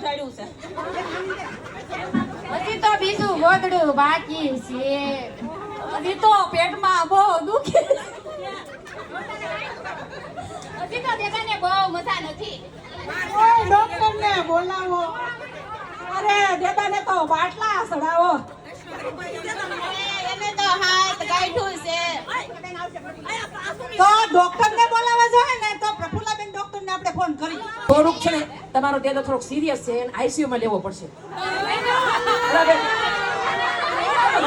ઓઠાડ્યું છે. હજી તો બીજું ગોદડું બાકી છે. હજી તો પેટમાં બહુ દુખે. હજી તો દેવાને બહુ મજા નથી. ઓય ડોક્ટરને બોલાવો. અરે દેદાને તો બાટલા સડાવો. એને તો હાથ ગાંઠું છે. તો ડોક્ટરને બોલાવવા જોઈએ ને તો પ્રફુલ્લાબેન ડોક્ટરને આપણે ફોન કરી. થોડુંક છે ને તમારો તેડો થોડોક સિરિયસ છે અને આઈસીયુ માં લેવો પડશે. બરાબર.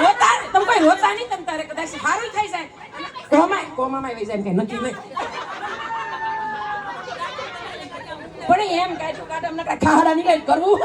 રોતા તમે કોઈ રોતા નહીં. તમ તારે કદાચ સારું થઈ જાય. કોમામાં વહી જાય એમ કઈ નક્કી નહીં. પણ એમ કાઢું કાઢ અમને કઈ ખાડા નીકળે કરવું.